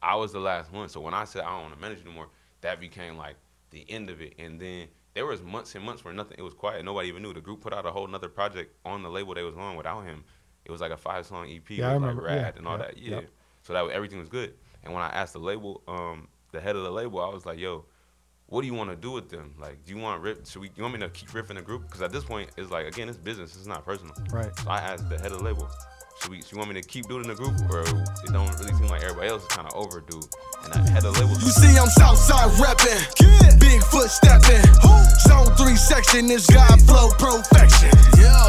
I was the last one. So when I said I don't want to manage anymore, that became like the end of it. And then there was months and months where nothing. It was quiet. Nobody even knew. The group put out a whole nother project on the label they was on without him. It was like a 5-song EP Yeah, I with remember. like Rad Yeah, and all yeah, that. Yeah. yep. So that everything was good. And when I asked the label, the head of the label, I was like, "Yo, what do you want to do with them? Like, do you want rip? You want me to keep riffing the group? Because at this point, it's like again, it's business. It's not personal. Right. So I asked the head of the label, you want me to keep doing the group, or it don't really seem like everybody else is kind of overdue? And I had the label. You see, I'm Southside reppin', Bigfoot steppin', Zone 3 section is God flow perfection.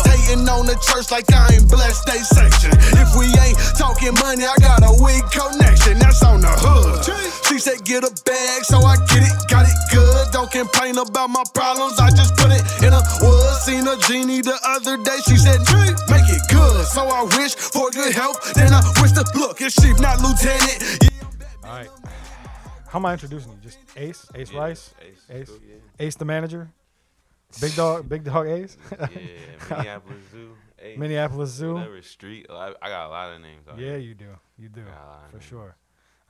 Hating on the church like I ain't blessed they section. If we ain't talking money, I got a weak connection. That's on the hood. She said get a bag, so I get it, got it good. Don't complain about my problems, I just put it in a wood. Seen a genie the other day, she said make it good. So I wish for good health, then I wish to look as chief, not lieutenant. All right. How am I introducing you? Just Ace Rice? Ace? Cool, yeah. Ace the manager? Big dog Ace? Yeah, Minneapolis Zoo. Ace. Minneapolis Zoo. Whatever street. I got a lot of names. Yeah, you do. You do. For sure.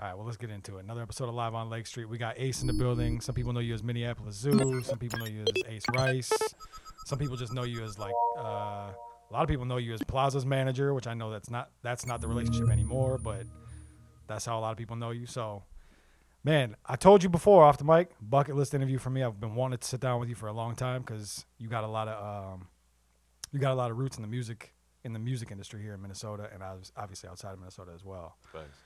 All right, well, let's get into it. Another episode of Live on Lake Street. We got Ace in the building. Some people know you as Minneapolis Zoo. Some people know you as Ace Rice. Some people just know you as like a lot of people know you as Plaza's manager, which I know that's not the relationship anymore, but that's how a lot of people know you. So, man, I told you before off the mic, bucket list interview for me. I've been wanting to sit down with you for a long time because you got a lot of roots in the music industry here in Minnesota, and obviously outside of Minnesota as well. Thanks.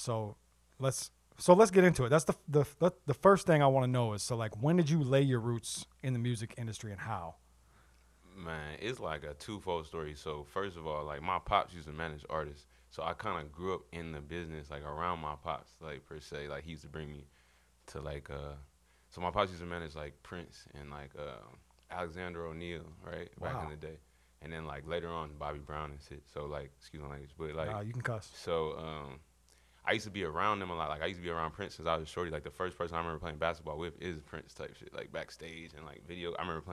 So let's get into it. That's the first thing I want to know is, so like, when did you lay your roots in the music industry and how? Man, it's like a twofold story. So first of all, like my pops used to manage artists, so I kind of grew up in the business, like around my pops, like per se. Like he used to bring me to like so my pops used to manage like Prince and like Alexander O'Neal, right, back in the day, and then like later on Bobby Brown and shit. So like, excuse my language, but like you can cuss. So I used to be around them a lot. Like I used to be around Prince since I was shorty. Like the first person I remember playing basketball with is Prince type shit, like backstage and like video. I remember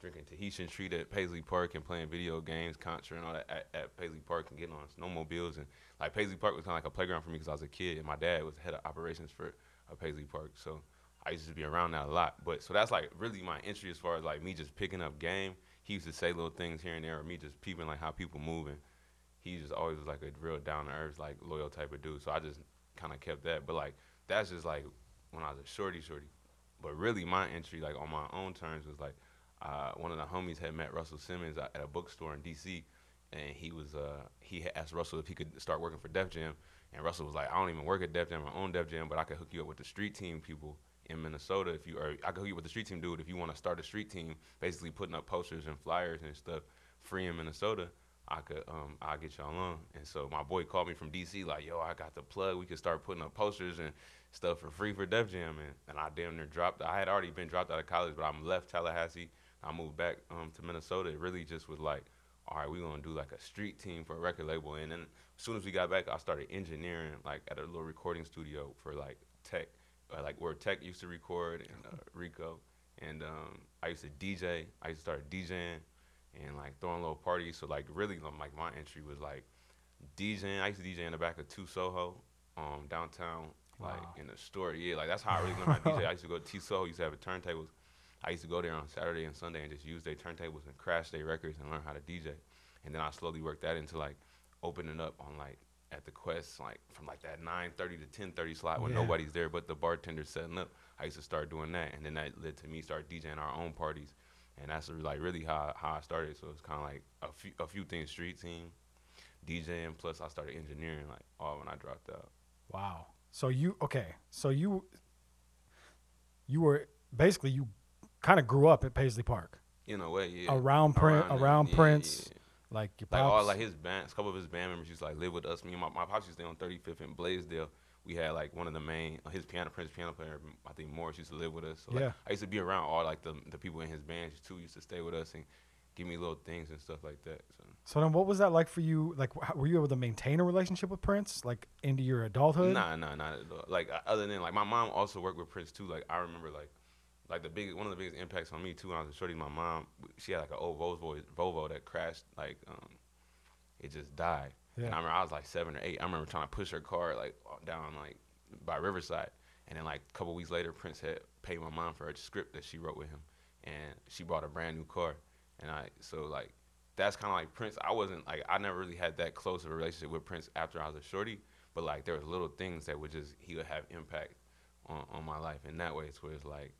drinking Tahitian Treat at Paisley Park and playing video games, Contra and all that at Paisley Park and getting on snowmobiles. And like Paisley Park was kind of like a playground for me because I was a kid and my dad was head of operations for Paisley Park. So I used to be around that a lot. But so that's like really my entry as far as like me just picking up game. He used to say little things here and there, or me just peeping like how people moving. He just always was like a real down to earth, like loyal type of dude. So I just kind of kept that. But like that's just like when I was a shorty. But really my entry like on my own terms was like one of the homies had met Russell Simmons at a bookstore in D.C. and he had asked Russell if he could start working for Def Jam, and Russell was like, I don't even work at Def Jam, I own Def Jam, but I could hook you up with the street team people in Minnesota I could hook you up with the street team dude if you want to start a street team, basically putting up posters and flyers and stuff free in Minnesota. I'll get y'all on. And so my boy called me from DC like, yo, I got the plug. We could start putting up posters and stuff for free for Def Jam. And I damn near dropped. I had already been dropped out of college, but I left Tallahassee. I moved back to Minnesota. It really just was like, all right, we're going to do like a street team for a record label. And then as soon as we got back, I started engineering like at a little recording studio for like Tech, like where Tech used to record and Rico. And I used to DJ. I used to start DJing and like throwing little parties. So like really like my entry was like DJing. I used to DJ in the back of 2 Soho downtown, like in the store. Yeah, like that's how I really learned my DJ. I used to go to 2 Soho, used to have a turntables. I used to go there on Saturday and Sunday and just use their turntables and crash their records and learn how to DJ. And then I slowly worked that into like opening up on like at the Quest, like from like that 9:30 to 10:30 slot when nobody's there but the bartender setting up. I used to start doing that, and then that led to me start DJing our own parties. And that's like really how I started. So it's kind of like a few things: street team, DJing, plus I started engineering like all when I dropped out. Wow. So you were basically, you kind of grew up at Paisley Park. In a way, yeah. Around Prince, yeah. Like your pops. Like all like his bands, a couple of his band members used to like live with us. Me and my pops used to stay on 35th and Blaisdell. We had like one of the main, his Prince piano player, I think Morris used to live with us. So like, I used to be around all like the people in his bands too. Used to stay with us and give me little things and stuff like that. So then, what was that like for you? Like, were you able to maintain a relationship with Prince, like into your adulthood? Nah, not at all. Like other than like my mom also worked with Prince too. Like I remember like one of the biggest impacts on me too when I was a shorty. My mom, she had like an old Volvo that crashed. Like it just died. Yeah. And I remember I was like 7 or 8. I remember trying to push her car like down like by Riverside. And then like a couple weeks later, Prince had paid my mom for a script that she wrote with him, and she bought a brand new car. And so like that's kind of like Prince. I never really had that close of a relationship with Prince after I was a shorty, but like there was little things that he would have impact on my life in that way. It's where it's like,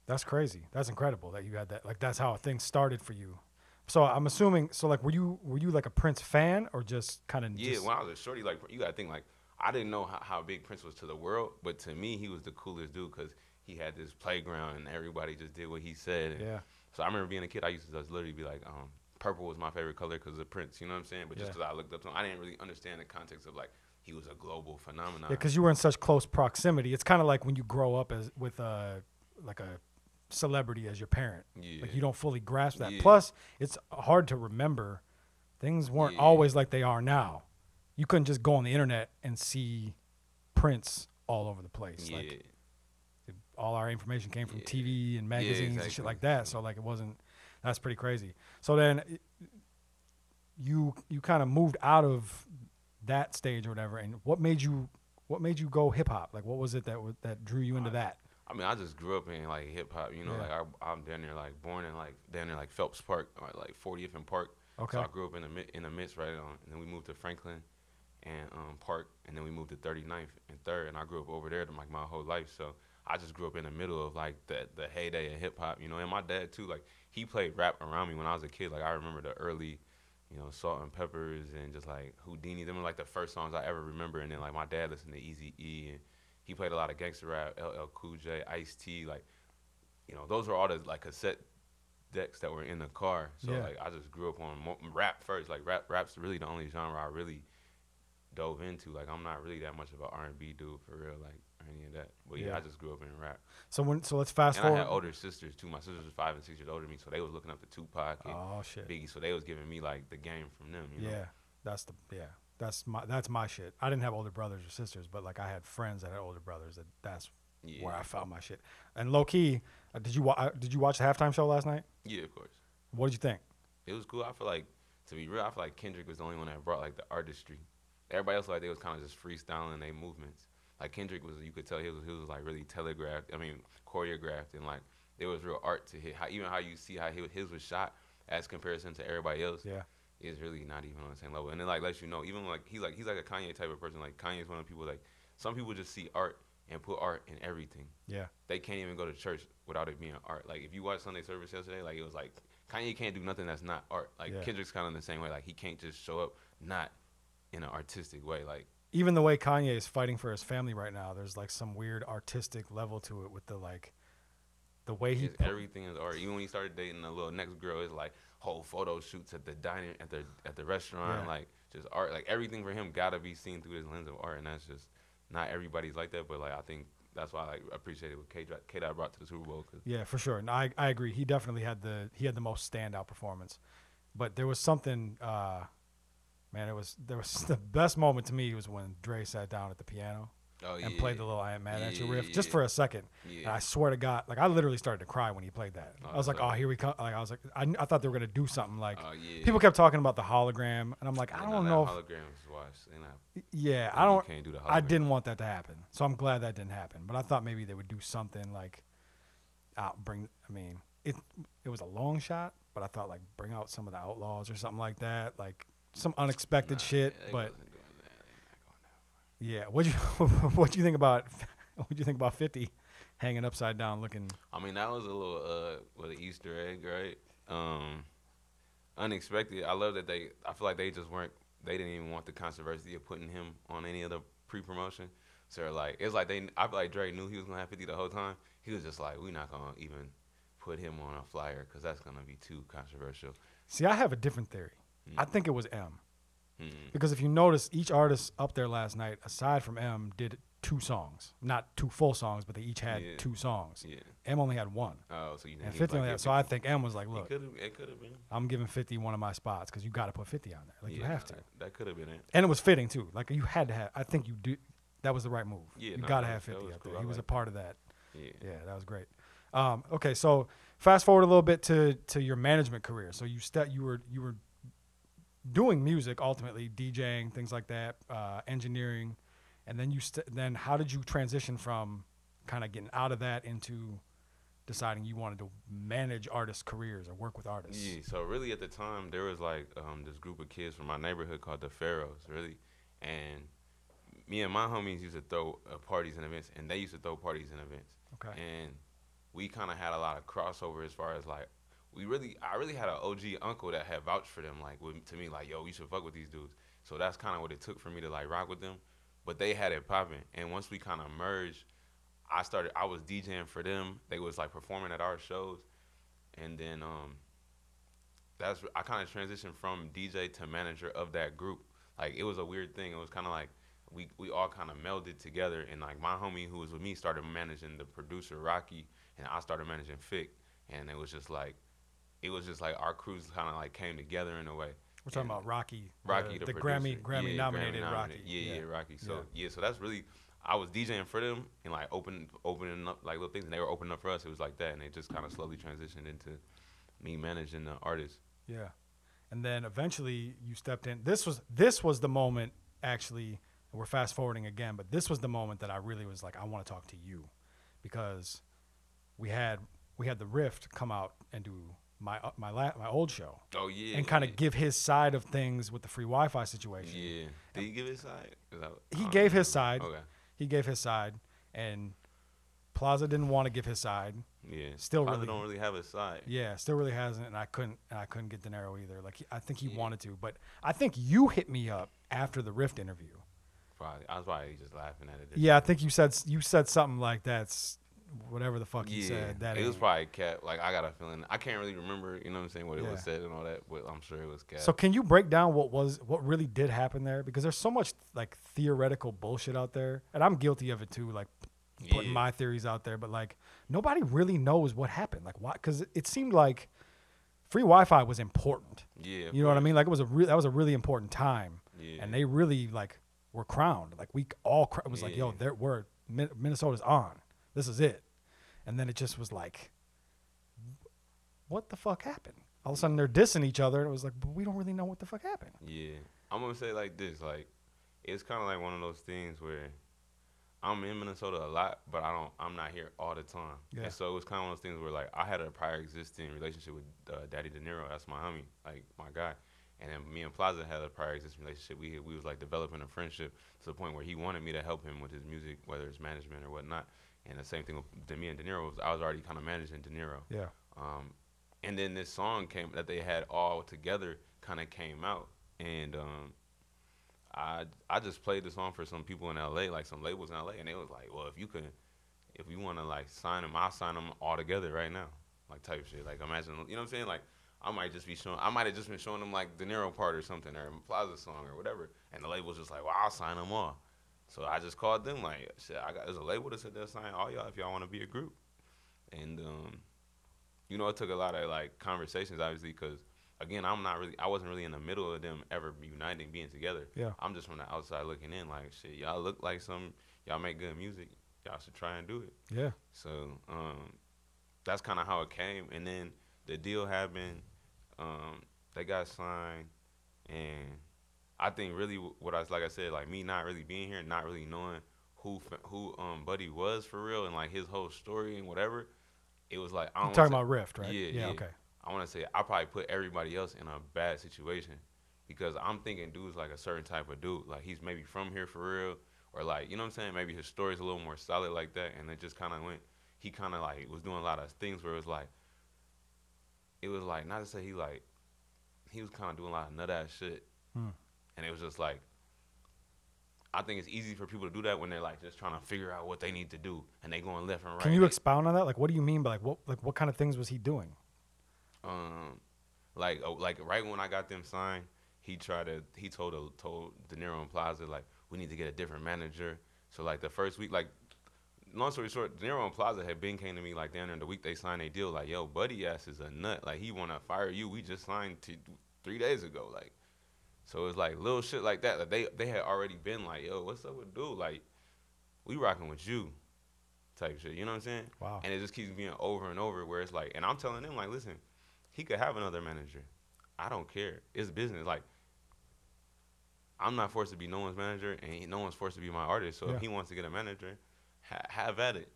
that's crazy. That's incredible that you had that. Like that's how things started for you. So I'm assuming. So like, were you like a Prince fan or just kind of? Yeah, when I was a shorty, like you gotta think like. I didn't know how big Prince was to the world, but to me, he was the coolest dude because he had this playground and everybody just did what he said. And yeah. So I remember being a kid, I used to just literally be like, purple was my favorite color because of Prince, you know what I'm saying? But just because I looked up to him, I didn't really understand the context of like he was a global phenomenon. Yeah, because you were in such close proximity. It's kind of like when you grow up with like a celebrity as your parent. Yeah. Like you don't fully grasp that. Yeah. Plus, it's hard to remember. Things weren't always like they are now. You couldn't just go on the internet and see Prince all over the place. Yeah. Like all our information came from TV and magazines and shit like that. So like it wasn't. That's pretty crazy. So then you kind of moved out of that stage or whatever. And what made you go hip hop? Like what was it that drew you into that? I mean, I just grew up in like hip hop. You know, like I'm down there like born in like down there like Phelps Park, or, like 40th and Park. Okay. So I grew up in the midst right on, and then we moved to Franklin and Park, and then we moved to 39th and 3rd, and I grew up over there like my whole life. So I just grew up in the middle of like the heyday of hip hop, you know. And my dad too, like he played rap around me when I was a kid. Like I remember the early, you know, Salt and Peppers and just like Houdini. Them were like the first songs I ever remember. And then like my dad listened to Eazy-E, and he played a lot of gangster rap, LL Cool J, Ice-T. Like, you know, those were all the like cassette decks that were in the car. So like I just grew up on rap first. Like rap's really the only genre I really dove into. Like I'm not really that much of an R&B dude for real, like or any of that. But I just grew up in rap. So let's fast forward. I had older sisters too. My sisters was 5 and 6 years older than me, so they was looking up to Tupac and Biggie. So they was giving me like the game from them. You know? That's my shit. I didn't have older brothers or sisters, but like I had friends that had older brothers. That's where I found my shit. And low key, did you watch the halftime show last night? Yeah, of course. What did you think? It was cool. I feel like, to be real, I feel like Kendrick was the only one that brought like the artistry. Everybody else, like, they was kind of just freestyling their movements. Like Kendrick was, you could tell he was like really choreographed, and like there was real art to hit. How you see how his was shot as comparison to everybody else. Yeah, is really not even on the same level. And it like lets you know, even like he's like a Kanye type of person. Like Kanye's one of the people, like some people just see art and put art in everything. Yeah, they can't even go to church without it being art. Like if you watch Sunday service yesterday, like it was like Kanye can't do nothing that's not art. Like Kendrick's kind of in the same way. Like he can't just show up not in an artistic way. Like even the way Kanye is fighting for his family right now, there's like some weird artistic level to it with the way he everything is art. Even when he started dating the little next girl, it's like whole photo shoots at the dining at the restaurant, like just art. Like everything for him gotta be seen through this lens of art, and that's just not everybody's like that. But like I think that's why I like appreciated what K-Dot brought to the Super Bowl. Yeah, for sure. And I agree. He definitely had the most standout performance. But there was something. Man, there was the best moment to me was when Dre sat down at the piano and played the little I Am Mad at You riff just for a second. Yeah. And I swear to God, like I literally started to cry when he played that. I was like, oh, here we come. Like I was like, I thought they were gonna do something. Like people kept talking about the hologram, and I'm like, I don't know. Holograms watched. I don't. Can't do the hologram. I didn't want that to happen, so I'm glad that didn't happen. But I thought maybe they would do something like, it was a long shot, but I thought like bring out some of the Outlaws or something like that, like. Some unexpected shit, but What'd you think about 50 hanging upside down looking? I mean, that was a little with an Easter egg, right? Unexpected. I love that I feel like they didn't even want the controversy of putting him on any of the pre-promotion. So like it's like I feel like Dre knew he was gonna have 50 the whole time. He was just like, we're not gonna even put him on a flyer because that's gonna be too controversial. See, I have a different theory. I think it was M. Because if you notice, each artist up there last night, aside from M, did 2 songs. Not 2 full songs, but they each had 2 songs. Yeah. M only had 1. Oh, so you think and 50 only had, so I think M was like, look, it could have been. I'm giving 50 one of my spots because you got to put 50 on there. Like, you have to. That could have been it. And it was fitting, too. Like, you had to have, I think you do. That was the right move. Yeah, you got to have 50 up there. He was a part of that. Yeah, that was great. Okay, so fast forward a little bit to your management career. So you were doing music, ultimately DJing, things like that, engineering, and then then how did you transition from kind of getting out of that into deciding you wanted to manage artists' careers or work with artists? Yeah, so really at the time there was like this group of kids from my neighborhood called the Pharaohs, really, and me and my homies used to throw parties and events, and they used to throw parties and events. Okay. And we kind of had a lot of crossover as far as like I really had an OG uncle that had vouched for them, like to me, like, yo, we should fuck with these dudes. So that's kind of what it took for me to like rock with them. But they had it popping, and once we kind of merged, I was DJing for them. They was like performing at our shows, and then I kind of transitioned from DJ to manager of that group. Like it was a weird thing. It was kind of like we all kind of melded together, and like my homie who was with me started managing the producer Rocky, and I started managing Fick, and it was just like our crews kind of like came together in a way. We're talking about Rocky, the Grammy nominated Rocky. Yeah, Rocky. So so that's really, I was DJing for them and like opening up like little things, and they were opening up for us. It was like that, and they just kind of slowly transitioned into me managing the artists. Yeah, and then eventually you stepped in. This was the moment, actually. We're fast forwarding again, but this was the moment that I really was like, I want to talk to you, because we had the Rift come out and do my old show. Oh yeah. And kind of give his side of things with the free Wi-Fi situation. Yeah. Did he give his side? He gave his side. Okay. He gave his side, and Plaza didn't want to give his side. Yeah. Still Plaza really don't really have a side. Yeah, still really hasn't, and I couldn't get De Niro either. Like I think he wanted to, but I think you hit me up after the Rift interview. Probably. I was probably just laughing at it. Yeah, I think you said something like that's whatever the fuck you said. That it was probably cat. Like I got a feeling. I can't really remember. You know what I'm saying? What it was said and all that. But I'm sure it was cat. So can you break down what really did happen there? Because there's so much like theoretical bullshit out there, and I'm guilty of it too. Like putting my theories out there, but like nobody really knows what happened. Like why? Because it seemed like free Wi-Fi was important. Yeah. You know what I mean? Like that was a really important time. Yeah. And they really like were crowned. Like we all it was like, yo, Minnesota's on. This is it. And then it just was like, what the fuck happened? All of a sudden they're dissing each other, and it was like, but we don't really know what the fuck happened. Yeah. I'm gonna say like this, like it's kind of like one of those things where I'm in Minnesota a lot, but I'm not here all the time. Yeah. And so it was kind of one of those things where like I had a prior existing relationship with Daddy De Niro. That's my homie, like my guy. And then me and Plaza had a prior existing relationship. We was like developing a friendship to the point where he wanted me to help him with his music, whether it's management or whatnot. And the same thing with me and De Niro. I was already kind of managing De Niro. Yeah. And then this song that they had all together kind of came out. And I just played the song for some people in LA, like some labels in LA. And they was like, well, if you want to like sign them, I'll sign them all together right now. Like type shit. Like imagine, you know what I'm saying? Like, I might have just been showing them like De Niro part or something, or Plaza song or whatever, and the label's just like, well, I'll sign them all. So I just called them like, shit, there's a label that said they'll sign all y'all if y'all want to be a group. And you know, it took a lot of like conversations, obviously, because again, I wasn't really in the middle of them ever uniting, being together. Yeah. I'm just from the outside looking in, like, shit, y'all look like y'all make good music, y'all should try and do it. Yeah. So that's kind of how it came, and then the deal happened. They got signed, and I think really like I said, like me not really being here, not really knowing who Buddy was for real, and like his whole story and whatever, it was like You're talking about Rift, right? Yeah. Okay. I want to say I probably put everybody else in a bad situation because I'm thinking dude's like a certain type of dude, like he's maybe from here for real, or like, you know what I'm saying, maybe his story's a little more solid like that, and it just kind of went. He kind of like was doing a lot of things where it was like not to say he was kind of doing a lot of nut ass shit, and it was just like, I think it's easy for people to do that when they're like just trying to figure out what they need to do and they going left and right. Can you expound on that? Like, what do you mean by what kind of things was he doing? Like right when I got them signed, he told De Niro and Plaza like, we need to get a different manager. So like the first week, like long story short, De Niro and Plaza came to me like down there the week they signed their deal, like, yo, Buddy ass is a nut, like he wanna fire you. We just signed 3 days ago, like. So it's like little shit like that. Like they had already been like, yo, what's up with dude? Like, we rocking with you, type shit. You know what I'm saying? Wow. And it just keeps being over and over where it's like, and I'm telling them like, listen, he could have another manager. I don't care. It's business. Like, I'm not forced to be no one's manager, and no one's forced to be my artist. So if he wants to get a manager, have at it.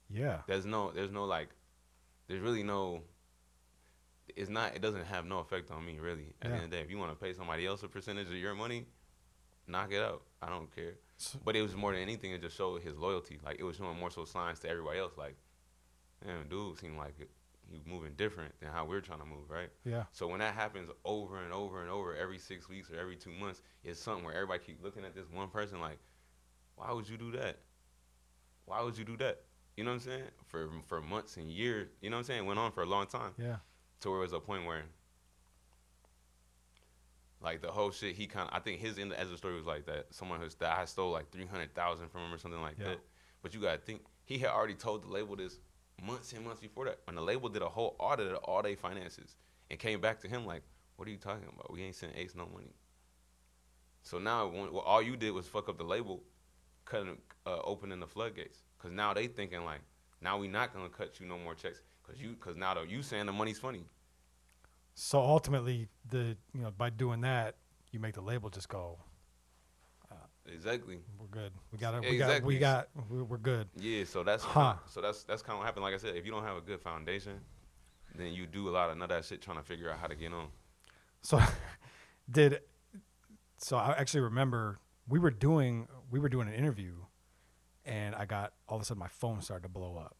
Yeah. There's really no. It doesn't have no effect on me really. At the end of the day, if you want to pay somebody else a percentage of your money, knock it out. I don't care. But it was more than anything, it just showed his loyalty. Like, it was showing more so signs to everybody else. Like, damn, dude seemed like he moving different than how we're trying to move, right? Yeah. So when that happens over and over and over every 6 weeks or every 2 months, it's something where everybody keep looking at this one person like, why would you do that? Why would you do that? You know what I'm saying? For months and years, you know what I'm saying? It went on for a long time. Yeah. To where it was a point where, like, the whole shit, I think his end of the story was like that. That I stole like $300,000 from him or something like that. But you gotta think, he had already told the label this months and months before that. When the label did a whole audit of all their finances and came back to him like, what are you talking about? We ain't sent Ace no money. So now, all you did was fuck up the label, opening the floodgates. Because now they thinking like, now we not gonna cut you no more checks. Because now you saying the money's funny. So ultimately, by doing that, you make the label just go. Exactly. We're good. We're good. Yeah. So that's kind of what happened. Like I said, if you don't have a good foundation, then you do a lot of that shit trying to figure out how to get on. So, I actually remember we were doing an interview, and all of a sudden my phone started to blow up.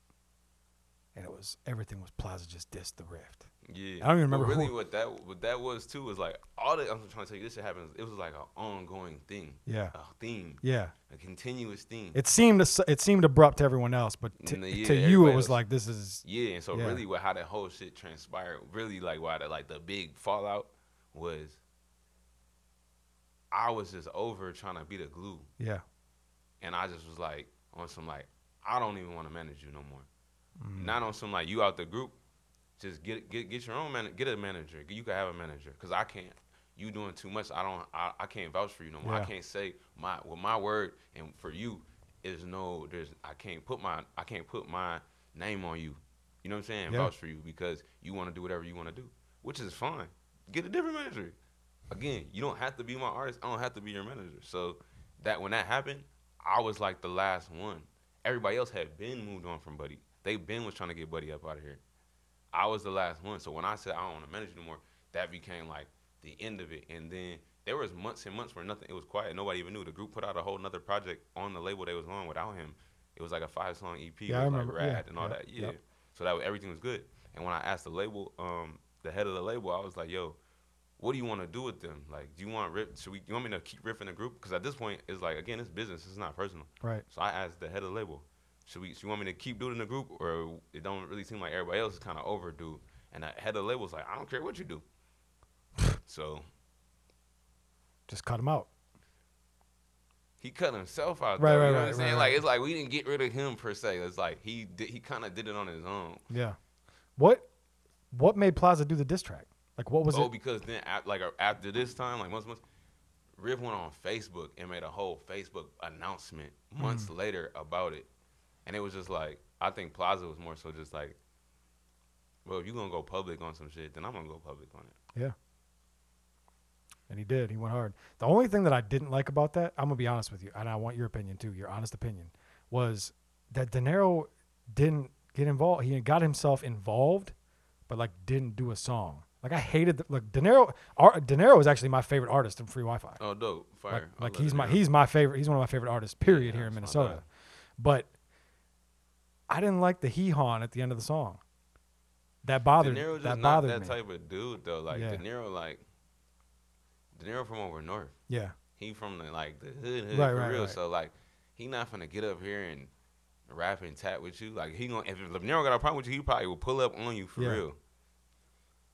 And everything was Plaza just dissed the Rift. Yeah. I don't even remember. Really, what that was too was like I'm trying to tell you, this shit happens. It was like an ongoing thing. Yeah. A theme. Yeah. A continuous theme. It seemed abrupt to everyone else, but to you it was like this is. Yeah. And so really, how that whole shit transpired, really like why the big fallout was. I was just over trying to be the glue. Yeah. And I just was like on some like I don't even want to manage you no more. Not on some like you out the group, just get your own get a manager. You can have a manager because I can't. You doing too much. I can't vouch for you no more. I can't say my word and for you is I can't put my name on you. You know what I'm saying? Yeah. Vouch for you because you want to do whatever you want to do, which is fine. Get a different manager. Again, you don't have to be my artist. I don't have to be your manager. So when that happened, I was like the last one. Everybody else had been moved on from Buddy. They was trying to get Buddy up out of here. I was the last one. So when I said I don't want to manage anymore, that became like the end of it. And then there was months and months where it was quiet. Nobody even knew. The group put out a whole nother project on the label they was on without him. It was like a 5-song EP with like Rad and all that. Yeah. Yep. So everything was good. And when I asked the label, the head of the label, I was like, yo, what do you want to do with them? Like, do you want you want me to keep riffing the group? Because at this point, it's like, again, it's business. It's not personal. Right. So I asked the head of the label, should you want me to keep doing the group, or it don't really seem like everybody else is kind of overdue? And the head of the label was like, I don't care what you do. So just cut him out. He cut himself out. Right, though, right, you know right, what I'm saying? right. Like, it's like we didn't get rid of him per se. It's like he kind of did it on his own. Yeah. What made Plaza do the diss track? Like, what was it? Oh, because then after this time, like months, Riff went on Facebook and made a whole Facebook announcement months later about it. And it was just like, I think Plaza was more so just like, well, if you're going to go public on some shit, then I'm going to go public on it. Yeah. And he did. He went hard. The only thing that I didn't like about that, I'm going to be honest with you, and I want your opinion too, your honest opinion, was that De Niro didn't get involved. He got himself involved, but like didn't do a song. Like I hated De Niro is actually my favorite artist in Free Wi-Fi. Oh, dope. Fire. Like he's my favorite. He's one of my favorite artists, period, here in Minnesota. But I didn't like the hee-haw at the end of the song. That bothered me. De Niro just not that type of dude though. Like De Niro from over north. Yeah. He from the hood right, for right, real. Right. So like he not finna get up here and rap and tap with you. Like if De Niro got a problem with you, he probably will pull up on you for real.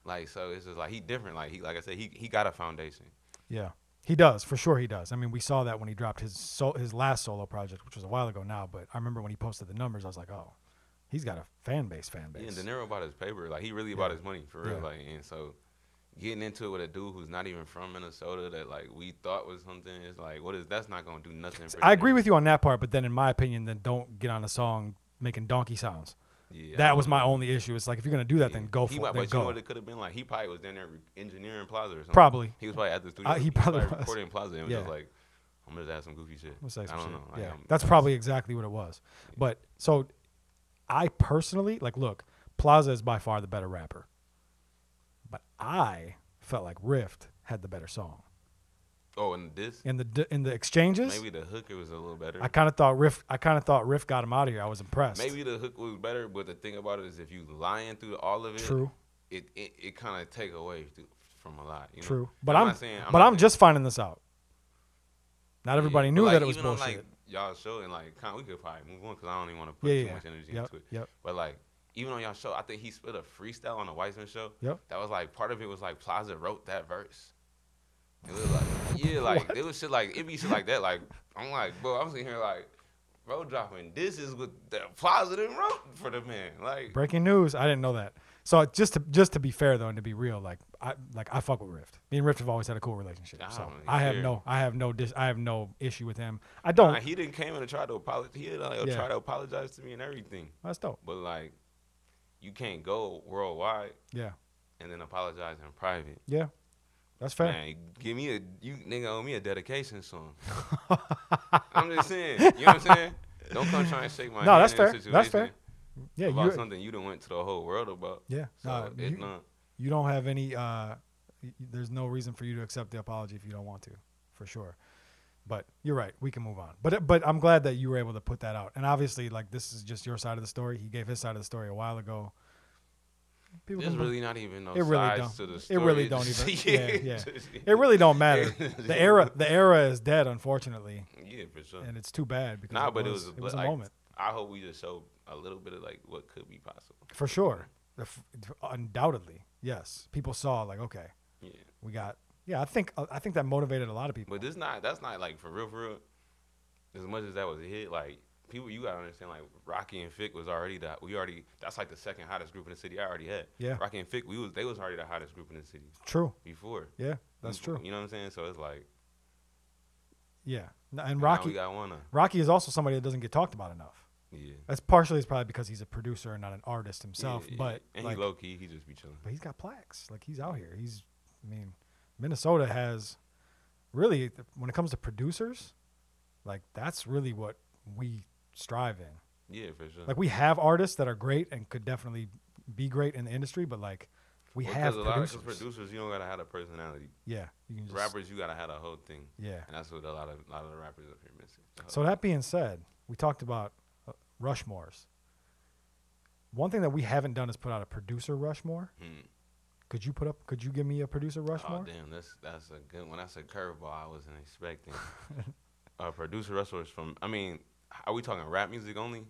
Like, so it's just like he different. Like like I said, he got a foundation. Yeah. He does, for sure he does. I mean, we saw that when he dropped his last solo project, which was a while ago now, but I remember when he posted the numbers, I was like, oh, he's got a fan base. Yeah, and De Niro bought his paper. Like, he really bought his money, for real. Like, and so getting into it with a dude who's not even from Minnesota that, like, we thought was something, is like, that's not going to do nothing for I agree with you on that part, but then in my opinion, then don't get on a song making donkey sounds. Yeah, that was my only issue. It's like, if you're going to do that, then go for it. But you know what it could have been like? He probably was down there engineering Plaza or something. Probably. He was probably at the studio. He probably was. Recording Plaza and was just like, I'm going to add some goofy shit. I don't know. Like, that's probably exactly what it was. Yeah. But so I personally, like, look, Plaza is by far the better rapper. But I felt like Rift had the better song. Oh, and this in the exchanges, maybe the hook was a little better. I kind of thought Riff got him out of here. I was impressed. Maybe the hook was better, but the thing about it is, if you lying through all of it, true, it kind of take away from a lot. You know? True, but I'm just finding this out. Not everybody knew that it was bullshit. Like, y'all show and like we could probably move on because I don't even want to put too much energy into it. Yep. But like, even on y'all show, I think he spit a freestyle on the Weissman show. Yep. That was like part of it was like Plaza wrote that verse. It was like, like it was shit like it be shit like that. Like I'm like, bro, I'm sitting here like, bro, dropping. This is what the Plaza done wrote for the man. Like breaking news. I didn't know that. So just to be fair though, and to be real, I fuck with Rift. Me and Rift have always had a cool relationship. So I have no issue with him. I don't. He didn't came in and try to apologize. He try to apologize to me and everything. That's dope. But like, you can't go worldwide. Yeah. And then apologize in private. Yeah. That's fair. Man, you nigga owe me a dedication song. I'm just saying. You know what I'm saying? Don't come trying to shake my hand. No, that's fair. That's fair. Yeah, about something you done went to the whole world about. Yeah. So you don't have any. There's no reason for you to accept the apology if you don't want to, for sure. But you're right. We can move on. But I'm glad that you were able to put that out. And obviously, like, this is just your side of the story. He gave his side of the story a while ago. There's really not even no sides to the story. It really don't even. Yeah. It really don't matter. The era is dead, unfortunately. Yeah, for sure. And it's too bad because it was a moment. I hope we just show a little bit of like what could be possible. For sure, undoubtedly, yes. People saw like, okay, we got. Yeah, I think that motivated a lot of people. But that's not like for real. As much as that was a hit, like. People, you gotta understand, like Rocky and Fick was already that's like the second hottest group in the city I already had. Yeah. Rocky and Fick, they was already the hottest group in the city. True. Before. Yeah, that's true. You know what I'm saying? So it's like. Yeah, and Rocky. We got one. Rocky is also somebody that doesn't get talked about enough. Yeah. That's partially probably because he's a producer and not an artist himself. Yeah. But and he low key, he just be chilling. But he's got plaques. Like he's out here. Minnesota has really, when it comes to producers, like that's really what we strive in. Yeah, for sure. Like we have artists that are great and could definitely be great in the industry, but like we have producers. Because producers, you don't gotta have a personality. Yeah, you can just, rappers, you gotta have a whole thing. Yeah, and that's what a lot of the rappers up here missing. So that being said, we talked about Rushmores. One thing that we haven't done is put out a producer Rushmore. Could you give me a producer Rushmore? Oh damn, that's a good one. That's a curveball I wasn't expecting. Producer Rushmore from. I mean. Are we talking rap music only?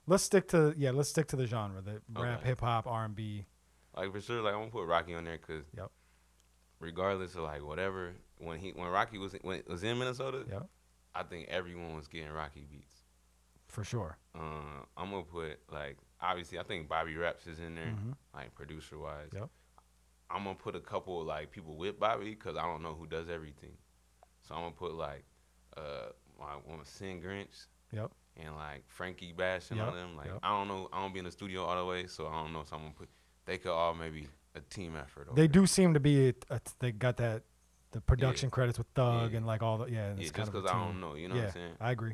Let's stick to the genre, the rap, hip hop, R&B. Like for sure, like I'm gonna put Rocky on there because regardless of like whatever, when Rocky was in Minnesota, I think everyone was getting Rocky beats. For sure. I'm gonna put like obviously I think Bobby Raps is in there, like producer wise. Yep. I'm gonna put a couple of like people with Bobby because I don't know who does everything. So I'm gonna put like I want to sing Grinch. Yep. And like Frankie Bash and all them. Like I don't know. I don't be in the studio all the way, so I don't know. So I'm gonna put. They could all maybe a team effort. They do seem to be. They got the production credits with Thug and like all the just because I don't know. You know what I'm saying? I agree.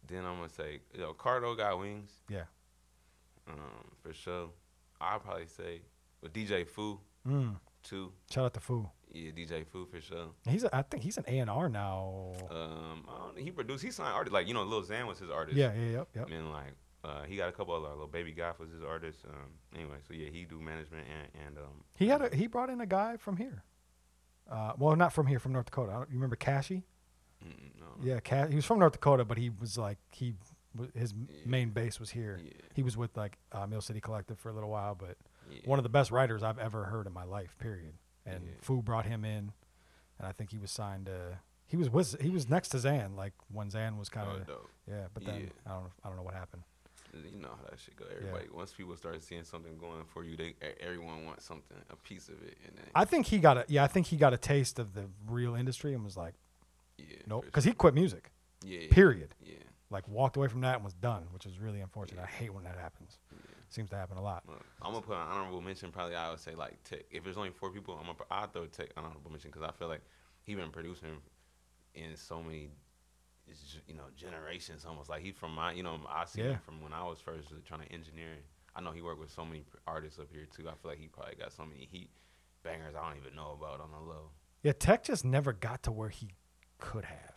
Then I'm gonna say Cardo got wings. Yeah. For sure. I'll probably say with DJ Fu too. Shout out to Fu. Yeah, DJ Fu for sure. I think he's an A&R now. He produced. He signed artists like Lil Xan was his artist. Yeah. And like he got a couple other Lil Baby Goth was his artist. Anyway, so yeah, he do management and he brought in a guy from here. Well, not from here, from North Dakota. You remember Cashy? No. Yeah, he was from North Dakota, but he was like his main base was here. Yeah. He was with like Mill City Collective for a little while, but one of the best writers I've ever heard in my life. Period. And Fu brought him in, and I think he was signed. He was next to Xan, like when Xan was kind of But then I don't know what happened. You know how that shit go. Everybody once people start seeing something going for you, everyone wants something, a piece of it. And then I think he got a taste of the real industry and was like, nope, because he quit music. Yeah. Period. Yeah. like walked away from that and was done, which is really unfortunate. I hate when that happens. Seems to happen a lot. I'm gonna put an honorable mention. Probably I would say like Tech. If there's only 4 people, I'll throw Tech honorable mention because I feel like he been producing in so many, generations almost. Like he's from my, I see him from when I was first trying to engineer. I know he worked with so many artists up here too. I feel like he probably got so many heat bangers I don't even know about on the low. Yeah, Tech just never got to where he could have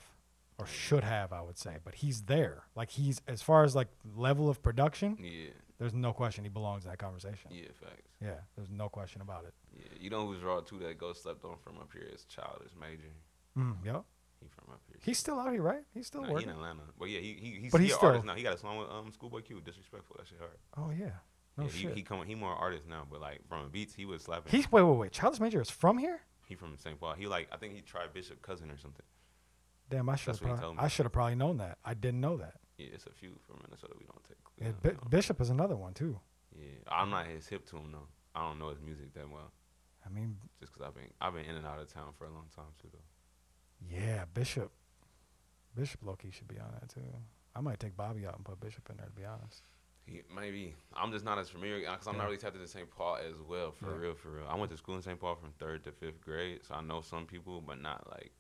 or should have, I would say. But he's there. Like he's, as far as like level of production, there's no question he belongs in that conversation. Yeah, facts. Yeah, there's no question about it. Yeah, you know who's raw too that Ghost slept on from up here is Childish Major. Yep. He from up here. He's still out here, right? He's still working. He in Atlanta. But yeah, he's an still, artist now. He got a song with Schoolboy Q, Disrespectful. That shit hard. Oh yeah. No shit. He more artist now, but like from beats he was slapping. He's wait. Childish Major is from here? He from St. Paul. I think he tried Bishop Cousin or something. Damn, I should have probably known that. I didn't know that. Yeah, it's a few from Minnesota we don't take. Yeah, Bishop is another one too. Yeah, I'm not as hip to him though. I don't know his music that well. I mean, just because I've been in and out of town for a long time too though. Yeah, Bishop low-key should be on that too. I might take Bobby out and put Bishop in there to be honest. Maybe. I'm just not as familiar because I'm not really tapped into St. Paul as well. For real. I went to school in St. Paul from 3rd to 5th grade, so I know some people, but not like.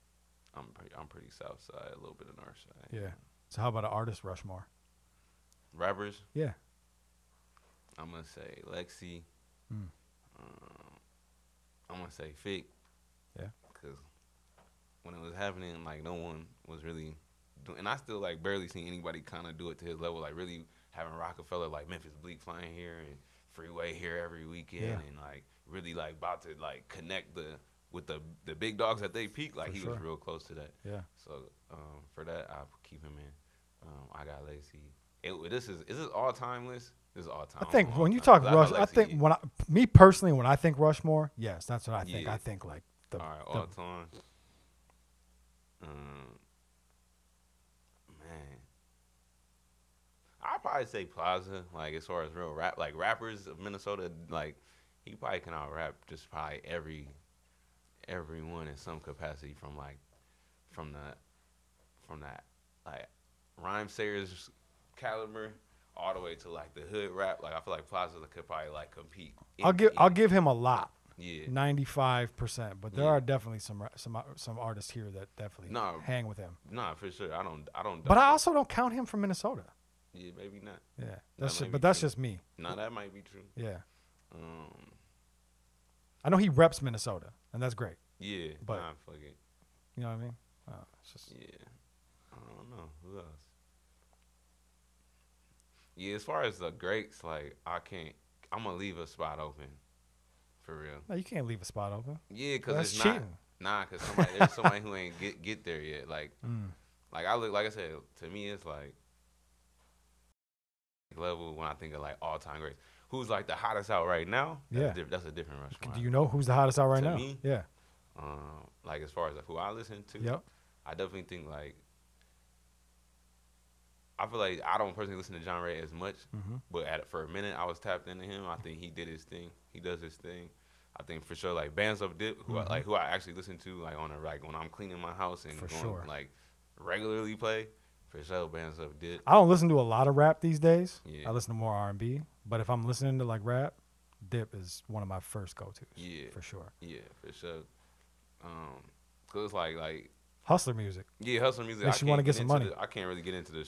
I'm pretty south side, a little bit of north side. Yeah. So how about an artist Rushmore? Rappers? Yeah. I'm gonna say Lexi. I'm gonna say Fake. Yeah. Because when it was happening, like no one was really doing, and I still like barely seen anybody kind of do it to his level, like really having Rockefeller, like Memphis Bleak flying here and Freeway here every weekend, and like really like about to like connect with the big dogs at they peak, like he was real close to that. Yeah. So for that, I'll keep him in. I got Lacey. Is this all time list? This is all time. I think when you talk Rush, I think me personally, when I think Rushmore, yes, that's what I think. I think like all right, all time. Man, I'd probably say Plaza. Like as far as real rap, like rappers of Minnesota, like he probably can out rap just probably everyone in some capacity from that like rhyme sayers caliber all the way to like the hood rap. Like I feel like Plaza could probably like compete. I'll give him a lot. Yeah, 95%. But there are definitely some artists here that definitely hang with him. Nah, for sure. I don't. But I also don't count him from Minnesota. Yeah, maybe not. Yeah, that's just me. No, that might be true. Yeah. I know he reps Minnesota, and that's great. Yeah, but fuck it. You know what I mean? It's just I don't know who else. Yeah, as far as the greats, like I'm gonna leave a spot open, for real. No, you can't leave a spot open. Yeah, because it's cheating. Because there's somebody who ain't get there yet. Like like I said, to me it's like level when I think of like all time greats. Who's like the hottest out right now? That's a different rush. Do you know who's the hottest out right now? Me? Yeah. Like as far as like, who I listen to, yep. I definitely think like I feel like I don't personally listen to John Ray as much, but for a minute I was tapped into him. I think he did his thing. He does his thing. I think for sure like Bands of Dip, who I actually listen to like on when I'm cleaning my house and like regularly play. For sure, Bands of Dip. I don't listen to a lot of rap these days. Yeah. I listen to more R&B. But if I'm listening to like rap, Dip is one of my first go-tos. Yeah, for sure. Yeah, for sure. Cause it's like hustler music. Yeah, hustler music. Makes you want to get some money. I can't really get into the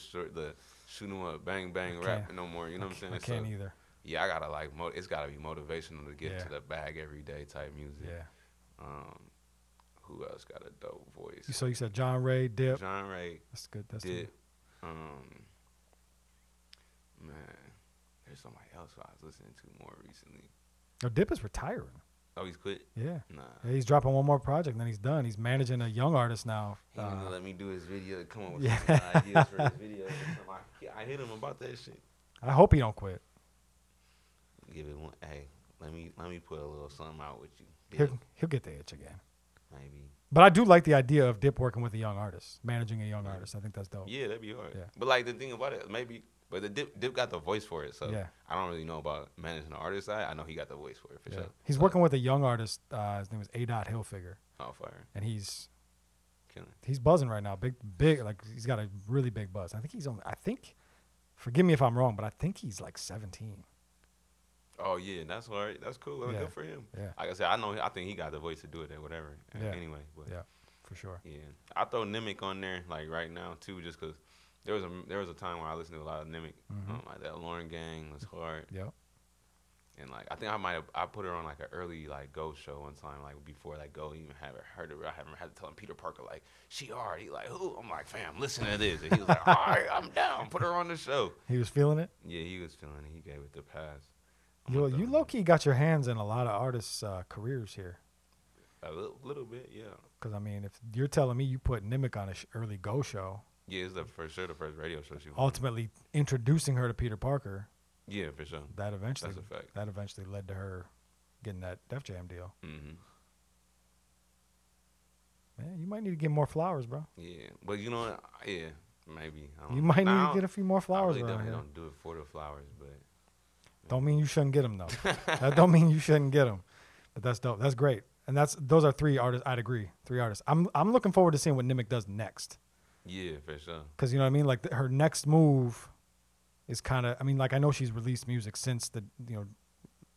shooting 'em up, bang bang rap no more. You know what I'm saying? I can't either. Yeah, I gotta like it's gotta be motivational to get to the bag every day type music. Yeah. Who else got a dope voice? So you said John Ray, Dip. John Ray. That's good. That's Dip. Man, there's somebody else who I was listening to more recently. Oh, Dip is retiring. Oh, he's quit? Yeah. Nah. Yeah, he's dropping one more project, and then he's done. He's managing a young artist now. He didn't let me do his video. Come on with some ideas for his video. I hit him about that shit. I hope he don't quit. Give it one. Hey, let me put a little something out with you. He'll get the itch again. Maybe. But I do like the idea of Dip working with a young artist, managing a young artist. I think that's dope. Yeah, that'd be hard. Yeah. But like the thing about it, but the Dip got the voice for it, so I don't really know about managing the artist side. I know he got the voice for it for sure. He's working with a young artist. His name is A. Hilfiger. Oh, fire. And he's killing. He's buzzing right now. Big. Like he's got a really big buzz. I think. Forgive me if I'm wrong, but I think he's like 17. Oh yeah, that's all right. That's cool. Well, Yeah. good for him. Yeah. Like I said, I think he got the voice to do it or whatever. Yeah. Anyway, but Yeah, for sure. yeah, I throw Nimic on there like right now too, just because there was a time where I listened to a lot of Nimic, like that Lauren Gang was hard. Yep. And like I think I put her on like an early like Go show one time, like before like Go even haven't heard of her. I haven't had to tell him Peter Parker like she hard. He like who? I'm like fam, listen to this. And he was like all right, I'm down. Put her on the show. He was feeling it. Yeah, he was feeling it. He gave it the pass. You low key got your hands in a lot of artists' careers here. A little bit, yeah. Because I mean, if you're telling me you put Nimic on an early Go show, Yeah, it's the first radio show she was ultimately introducing her to Peter Parker. Yeah, for sure. That eventually, That's a fact. That eventually led to her getting that Def Jam deal. Mm-hmm. Man, you might need to get more flowers, bro. Yeah, but you know what? Yeah, maybe. You might need to get a few more flowers I really around here. don't do it for the flowers, but Don't mean you shouldn't get them though. That don't mean you shouldn't get them. But that's dope. That's great. And those are 3 artists. I'd agree. 3 artists. I'm looking forward to seeing what Nimic does next. yeah, for sure. Because you know what I mean. Like her next move is kind of. I mean, like I know she's released music since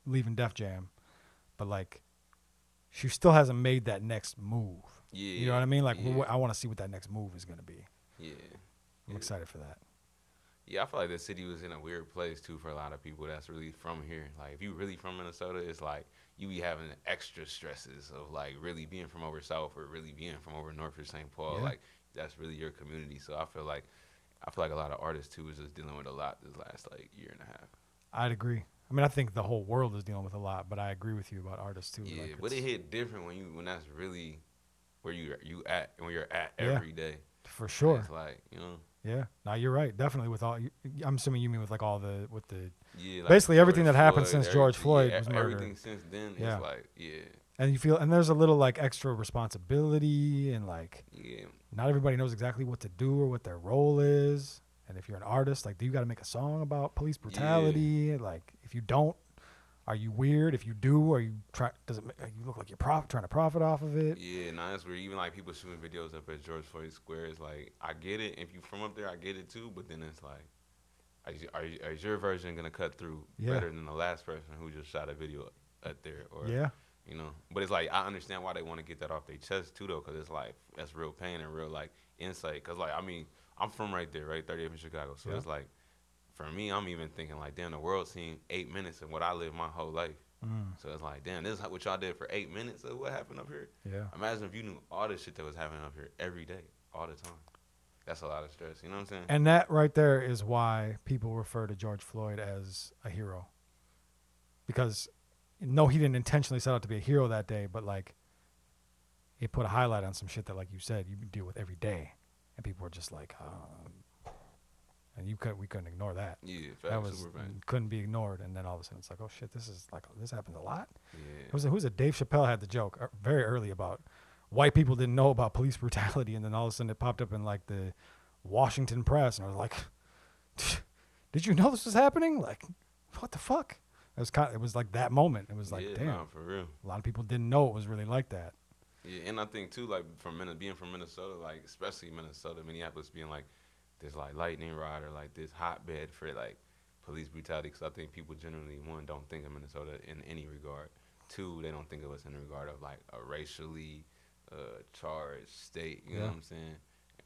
leaving Def Jam, but like she still hasn't made that next move. Yeah, You know what I mean? Like yeah. I want to see what that next move is gonna be. Yeah, I'm excited for that. yeah. I feel like the city was in a weird place too for a lot of people that's really from here. Like if you really from Minnesota, it's like you be having extra stresses of like really being from over south or really being from over north or St. Paul. Yeah. Like that's really your community. So I feel like a lot of artists too is just dealing with a lot this last like year and a half. I'd agree. I mean, I think the whole world is dealing with a lot, but I agree with you about artists too. Yeah, like but it hit different when that's really where you at and where you're at every day. For sure. It's like, you know. Yeah. No, you're right. Definitely with all. I'm assuming you mean with like all the Yeah, like basically everything George that happened Floyd, since George Floyd was murdered. Everything since then Yeah. is like, yeah. And you feel, and there's a little like extra responsibility, and like Yeah. not everybody knows exactly what to do or what their role is. And if you're an artist, like, do you got to make a song about police brutality? Like, if you don't, are you weird? If you do, are you you look like you're trying to profit off of it? Yeah, nah, that's where even like people shooting videos up at George Floyd Square, it's like, I get it. If you from up there, I get it too. But then it's like, is your version going to cut through better than the last person who just shot a video up there? Or, you know, but it's like, I understand why they want to get that off their chest too, though, because it's like, that's real pain and real like insight. Because like, I mean, I'm from right there, right? 38th in Chicago. So it's like, for me, I'm even thinking like, damn, the world's seen 8 minutes of what I lived my whole life. So it's like, damn, this is what y'all did for 8 minutes of what happened up here. Yeah. Imagine if you knew all the shit that was happening up here every day, all the time. That's a lot of stress. You know what I'm saying? And that right there is why people refer to George Floyd as a hero. Because, no, he didn't intentionally set out to be a hero that day, but like, it put a highlight on some shit that, like you said, you deal with every day. And people were just like, and we couldn't ignore that. Yeah, that was super fast. couldn't be ignored. And then all of a sudden it's like, oh shit, this happens a lot. Yeah. Who's it? Dave Chappelle had the joke very early about white people didn't know about police brutality, and then all of a sudden it popped up in like the Washington Press, and I was like, did you know this was happening? Like, what the fuck? It was like that moment. It was like, damn, nah, for real. a lot of people didn't know it was really like that. Yeah, and I think too, like being from Minnesota, like especially Minnesota, Minneapolis being like this like lightning rod or like this hotbed for like police brutality. Because I think people generally, one, don't think of Minnesota in any regard. Two, they don't think of us in regard of like a racially charged state. You know what I'm saying?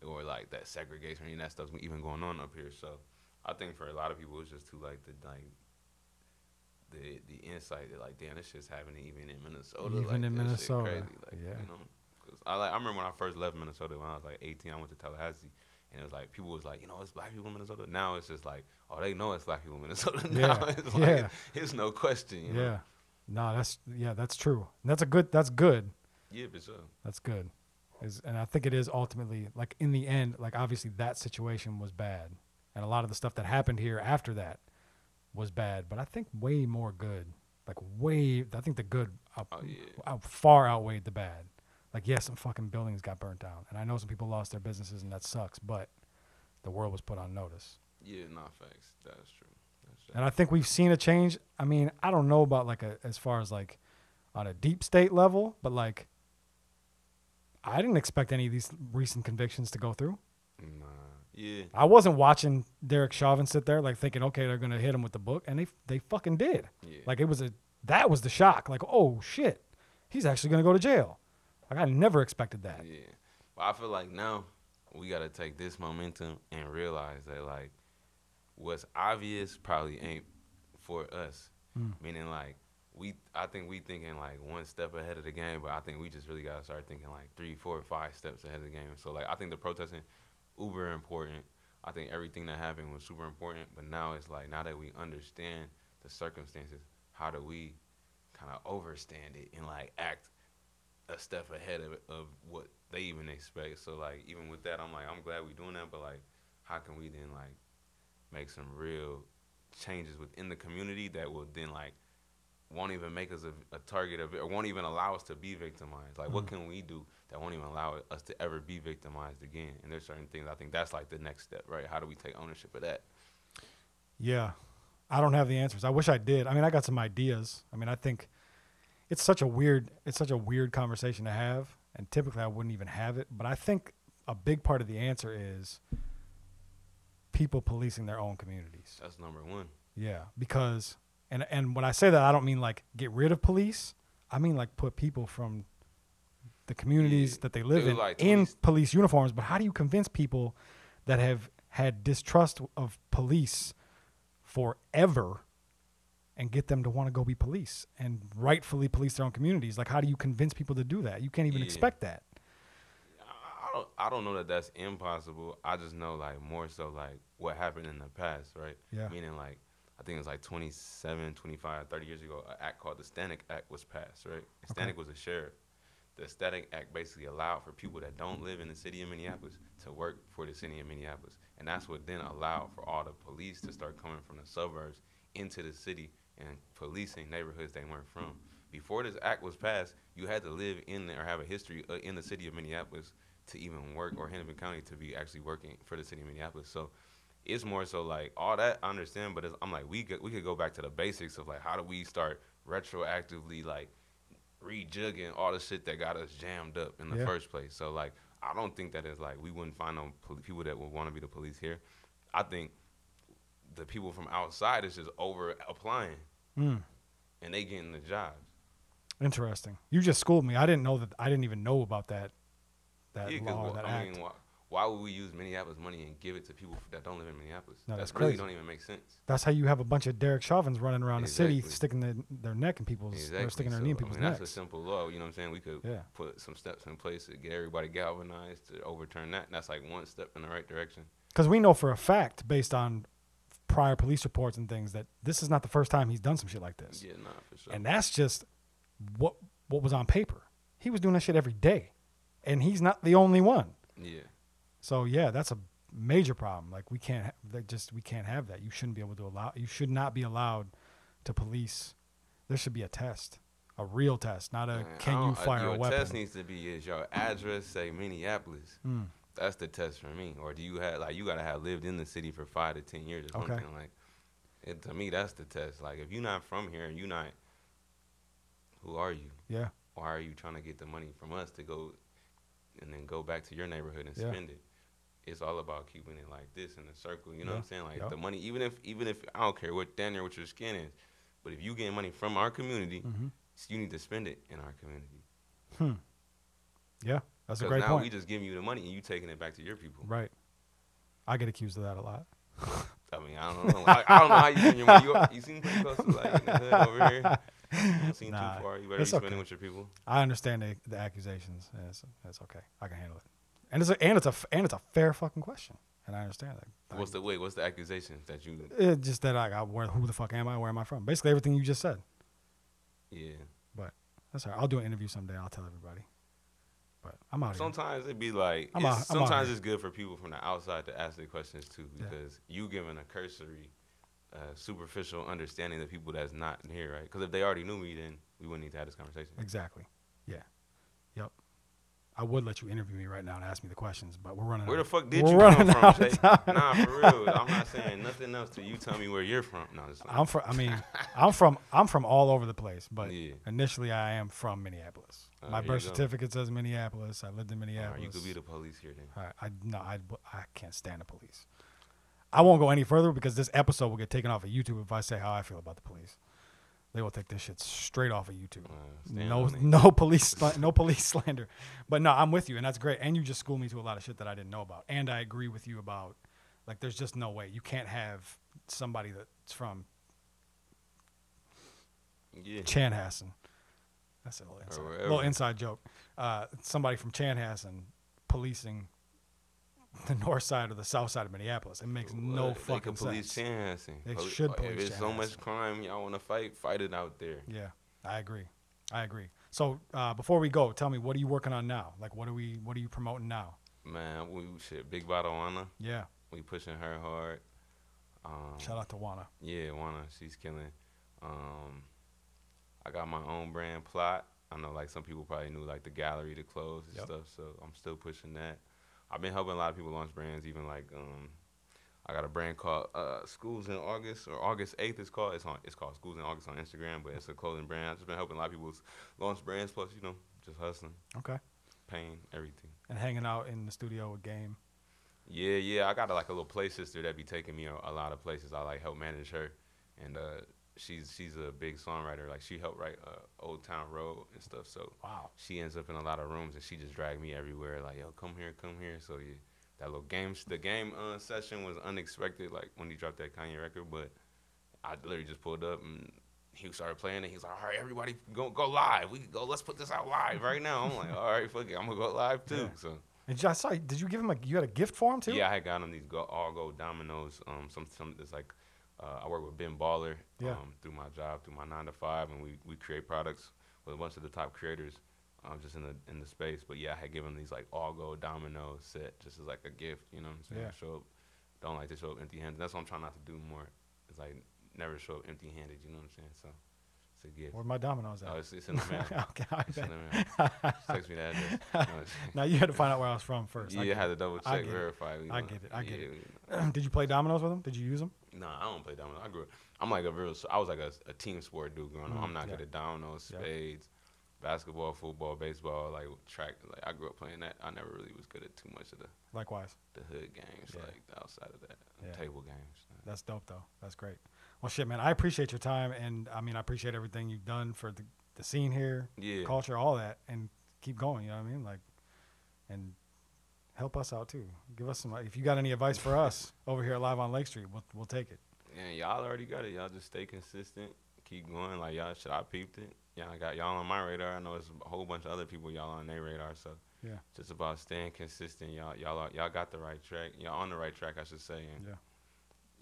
Or like that segregation and that stuff's even going on up here. So I think for a lot of people, it's just too like the insight that like, damn, this shit's happening even in Minnesota. Even like, in Minnesota, crazy. Like, yeah. You know, cause I remember when I first left Minnesota when I was like 18. I went to Tallahassee, and it was like people was like, you know, it's black people in Minnesota. Now it's just like, oh, they know it's black people in Minnesota. Now it's like, it's no question. You know? No, that's true. And that's good. Yeah, for sure. That's good. And I think it is ultimately, like, in the end, like, obviously that situation was bad. And a lot of the stuff that happened here after that was bad. But I think way more good. Like, I think the good far outweighed the bad. Like, yes, some fucking buildings got burnt down. And I know some people lost their businesses, and that sucks. But the world was put on notice. Yeah, not facts. That's true. And I think we've seen a change. I mean, I don't know about, like, as far as, like, on a deep state level. But, like, I didn't expect any of these recent convictions to go through. Nah. Yeah. I wasn't watching Derek Chauvin sit there like thinking, okay, they're gonna hit him with the book, and they fucking did. Yeah. Like that was the shock. Like, oh shit, he's actually gonna go to jail. Like I never expected that. Yeah. But I feel like now we gotta take this momentum and realize that like what's obvious probably ain't for us. Meaning like I think we thinking like one step ahead of the game, but I think we just really gotta start thinking like 3, 4, 5 steps ahead of the game. So like I think the protesting uber important. I think everything that happened was super important, but now it's like now that we understand the circumstances, how do we kind of overstand it and like act a step ahead of what they even expect? So like even with that, I'm glad we doing that, but like how can we then like make some real changes within the community that will then like won't even make us a target of it, or won't even allow us to be victimized. Like, what can we do that won't even allow us to ever be victimized again? And there's certain things, I think that's like the next step, right? How do we take ownership of that? Yeah. I don't have the answers. I wish I did. I mean, I got some ideas. I mean, I think it's such a weird conversation to have, and typically I wouldn't even have it. But I think a big part of the answer is people policing their own communities. That's number one. Yeah, because... And when I say that, I don't mean like get rid of police. I mean like put people from the communities that they live in police uniforms. But how do you convince people that have had distrust of police forever and get them to want to go be police and rightfully police their own communities? Like, how do you convince people to do that? You can't even expect that. I don't know that that's impossible. I just know like more so like what happened in the past, right? Yeah. Meaning like, I think it was like 27, 25, 30 years ago, an act called the Stannic Act was passed, right? Stannic was a sheriff. The Stannic Act basically allowed for people that don't live in the city of Minneapolis to work for the city of Minneapolis. And that's what then allowed for all the police to start coming from the suburbs into the city and policing neighborhoods they weren't from. Before this act was passed, you had to live in there or have a history in the city of Minneapolis to even work, or Hennepin County to be actually working for the city of Minneapolis. So it's more so like all that I understand, but I'm like we could go back to the basics of like how do we start retroactively like rejugging all the shit that got us jammed up in the first place. So like I don't think that it's like we wouldn't find no people that would want to be the police here. I think the people from outside is just over applying, and they getting the jobs. Interesting. You just schooled me. I didn't know that. I didn't even know about that law or that act. Mean, why would we use Minneapolis money and give it to people that don't live in Minneapolis? No, that's really crazy. Don't even make sense. That's how you have a bunch of Derek Chauvins running around the city, sticking their neck in people's, or sticking their knee in people's necks. That's a simple law. You know what I'm saying? We could put some steps in place to get everybody galvanized to overturn that. And that's like one step in the right direction. Because we know for a fact, based on prior police reports and things, that this is not the first time he's done some shit like this. Yeah, nah, for sure. And that's just what was on paper. He was doing that shit every day, and he's not the only one. Yeah. So yeah, that's a major problem. Like we can't have that. You shouldn't be able to allow. You should not be allowed to police. There should be a test, a real test, not a can you fire a weapon. The test needs to be is your address say Minneapolis. That's the test for me. Or do you have like you gotta have lived in the city for 5 to 10 years or something like. It, to me, that's the test. Like if you're not from here and you're not, who are you? Yeah. Why are you trying to get the money from us to go and then go back to your neighborhood and spend it? It's all about keeping it like this in a circle. You know what I'm saying? Like the money, even if I don't care what down there what your skin is, but if you get money from our community, you need to spend it in our community. Yeah, that's a great point. Now we just giving you the money and you taking it back to your people. Right. I get accused of that a lot. I mean, I don't know. I don't know how you spend your money. You seem pretty close to like in the hood over here. You don't seem too far. You better be spending with your people. I understand the accusations. It's okay. I can handle it. And it's a fair fucking question, and I understand that. What's the accusations that you? Just that who the fuck am I? Where am I from? Basically everything you just said. Yeah. But that's all right. I'll do an interview someday. I'll tell everybody. But I'm out here. Sometimes it'd be like sometimes it's good for people from the outside to ask the questions too, because you giving a cursory, superficial understanding of people that's not here, right? Because if they already knew me, then we wouldn't need to have this conversation. Exactly. Yeah. Yep. I would let you interview me right now and ask me the questions, but we're running. Where out. the fuck did you come from, Shay? Nah, for real. I'm not saying nothing else till you tell me where you're from. No, I'm from all over the place, but initially I am from Minneapolis. My birth certificate says Minneapolis. I lived in Minneapolis. You could be the police here then. I can't stand the police. I won't go any further because this episode will get taken off of YouTube if I say how I feel about the police. They will take this shit straight off of YouTube. No police slander. But no, I'm with you, and that's great. And you just schooled me to a lot of shit that I didn't know about. And I agree with you about, like, there's just no way. You can't have somebody that's from Chanhassen. That's a little inside joke. Somebody from Chanhassen policing the north side or the south side of Minneapolis. It makes no fucking sense. They can police Chanhassen. They should police Chanhassen. If there's so much crime, y'all want to fight it out there. Yeah, I agree. So before we go, tell me, what are you working on now? Like, what are you promoting now? Man, Big Bottle Wana. Yeah. We pushing her hard. Shout out to Wana. Yeah, Wana, she's killing. I got my own brand Plot. I know, like, some people probably knew, like, the gallery, the clothes and stuff, so I'm still pushing that. I've been helping a lot of people launch brands, even like I got a brand called Schools in August, or August 8th it's called. It's called Schools in August on Instagram, but it's a clothing brand. I've just been helping a lot of people launch brands, plus, just hustling. Okay. Paying, everything. And hanging out in the studio with Game. Yeah. I got a little play sister that be taking me a lot of places. I like help manage her, and she's a big songwriter. Like, she helped write Old Town Road and stuff. So she ends up in a lot of rooms, and she just dragged me everywhere. Like, yo, come here. So yeah, that little game session was unexpected. Like, when he dropped that Kanye record, but I literally just pulled up and he started playing it. He's like, all right, everybody go live. We can go. Let's put this out live right now. I'm like, all right, fuck it, I'm gonna go live too. Yeah. So. Did you give him you had a gift for him too? Yeah, I had got him these all gold dominoes. Some it's like. I work with Ben Baller through my job, through my 9 to 5, and we create products with a bunch of the top creators just in the space. But yeah, I had given these like all gold domino set just as like a gift, you know what I'm saying? Yeah. Don't like to show up empty-handed. That's what I'm trying not to do more. It's like never show up empty-handed, you know what I'm saying? So it's a gift. Where my dominoes at? Oh, it's in the mail. Okay, it's in the mail. Just text me the address. Now you had to find out where I was from first. Yeah, I had to double check, verify. I get it. Did you play dominoes with them? Did you use them? No, I don't play dominoes. I was like a team sport dude growing up. I'm not good at dominoes, spades, basketball, football, baseball, like track. Like, I grew up playing that. I never really was good at too much of the hood games, like the outside of that, table games. That's dope though. That's great. Well, shit, man, I appreciate your time, and I mean, I appreciate everything you've done for the scene here, culture, all that, and keep going. You know what I mean? Like, and help us out too. Give us some. If you got any advice for us over here live on Lake Street, we'll take it. Yeah, y'all already got it. Y'all just stay consistent, keep going. Like, y'all, I peeped it. I got y'all on my radar. I know there's a whole bunch of other people y'all on their radar. So yeah, just about staying consistent. Y'all got the right track. Y'all on the right track, I should say. And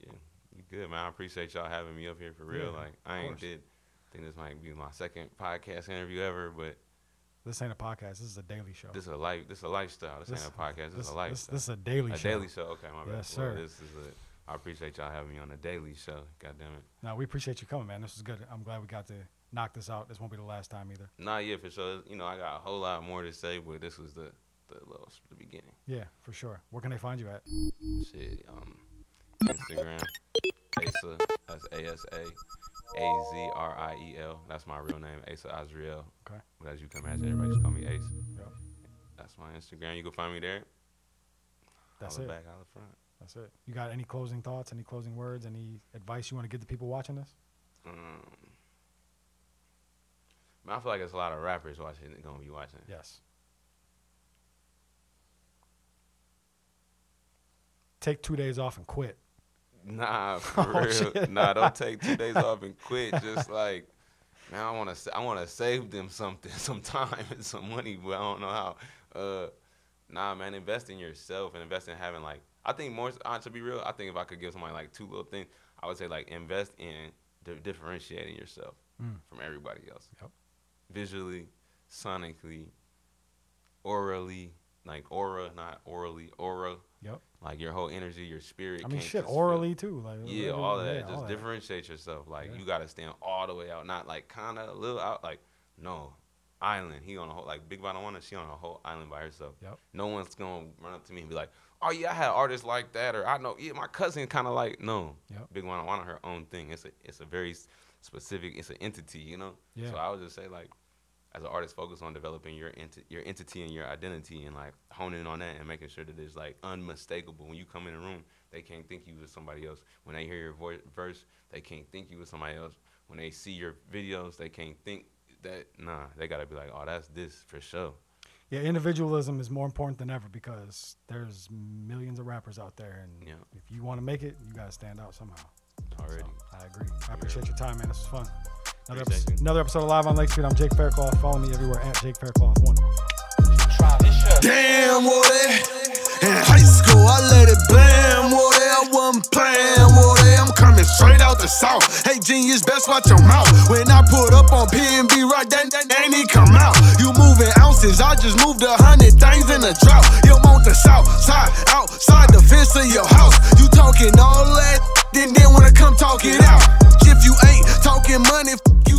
yeah, you good, man. I appreciate y'all having me up here for real. Yeah, like, I think this might be my second podcast interview ever, but. This ain't a podcast. This is a daily show. This is a lifestyle. This ain't a podcast. This is a lifestyle. This is a daily show. A daily show. Okay, my bad. Yes, sir. Well, I appreciate y'all having me on a daily show. God damn it. No, we appreciate you coming, man. This was good. I'm glad we got to knock this out. This won't be the last time either. Nah, yeah, for sure. I got a whole lot more to say, but this was the beginning. Yeah, for sure. Where can they find you at? Shit, Instagram, Asa. That's ASA. Azriel. That's my real name, Asa Azriel. Okay. But as you can imagine, everybody just call me Ace. Yep. That's my Instagram. You can find me there. That's holla it. Back, holla front. That's it. You got any closing thoughts, any closing words, any advice you want to give the people watching this? I feel like there's a lot of rappers gonna be watching. Yes. Take 2 days off and quit. Nah, for real. Shit. Nah, don't take 2 days off and quit. Just like, man, I wanna save them some time and some money, but I don't know how. Nah, man, invest in yourself and invest in having, like, I think more, to be real, I think if I could give somebody like 2 little things, I would say, like, invest in differentiating yourself from everybody else. Yep. Visually, sonically, orally, like aura, not orally, aura. Yep. Like your whole energy, your spirit. I mean, shit, orally too. Like, yeah, all of that. Just differentiate yourself. Like, you got to stand all the way out, not like kind of a little out. Like, no, island. He on a whole, like Big Bottom Wanna, she on a whole island by herself. Yep. No one's gonna run up to me and be like, oh yeah, I had artists like that, or I know, yeah, my cousin kind of like, no. Yep. Big Bottom Wanna her own thing. It's a very specific, it's an entity, you know? Yeah. So I would just say, like, as an artist, focus on developing your entity and your identity, and like honing in on that and making sure that it's like unmistakable. When you come in the room, they can't think you was somebody else. When they hear your verse, they can't think you was somebody else. When they see your videos, they can't think that, nah, they gotta be like, oh, that's this for sure. Yeah, individualism is more important than ever because there's millions of rappers out there, and if you want to make it, you gotta stand out somehow. Already. So, I agree. I appreciate your time, man. This was fun. Another episode of Live on Lake Street. I'm Jake Faircloth. Follow me everywhere at Jake Faircloth1. Damn, what it? In high school, I let it blam, what it? I wasn't playing, what it? I'm coming straight out the south. Hey, genius, best watch your mouth. When I put up on P&B right, then ain't he come out. You moving ounces, I just moved 100 things in a drought. You want the south side, outside the fence of your house. You talking all that, then wanna come talk it out. If you ain't talking money, you